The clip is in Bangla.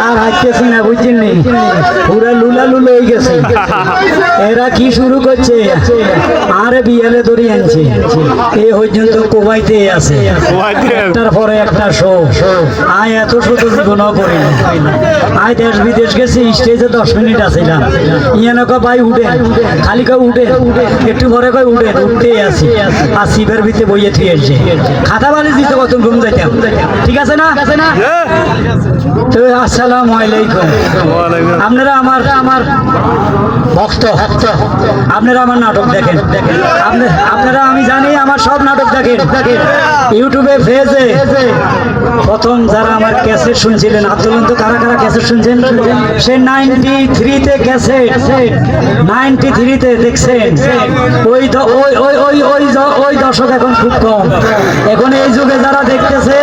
আর হাঁটতেছি না, বুঝছেন নি, পুরা লুলা লুলো হয়ে গেছে। এরা কি শুরু করছে, আরে বিয়ালে ধরে আনছে, এ পর্যন্ত কোবাইতে আছে, একটার পরে একটা শো। আয় এত শুধু জীবনও করি না, আয় দেশ বিদেশ গেছি, স্টেজে 10 মিনিট আছিলাম, ইয়ানো কয় ভাই উঠে, খালি কয় উঠে, একটু পরে কয় উঠে, উঠতেই আছি, আর শিবের ভিতরে বইয়ে থুয়ে এসছে, খাতা বালি দিতে কত ঘুম যাইতাম, ঠিক আছে না? তো আসসালামু আলাইকুম। আপনারা আমার ভক্ত, আপনারা আমার নাটক দেখেন, আপনারা আমি জানি আমার সব নাটক দেখেন, ইউটিউবে ফেজে প্রথম যারা আমার ক্যাসেট শুনছিলেন, আন্দোলন তো কারা কারা ক্যাসেট শুনছেন, সে 93-তে ক্যাসেট, 93-তে দেখছেন, ওই দশক এখন খুব কম। এখন এই যুগে যারা দেখতেছে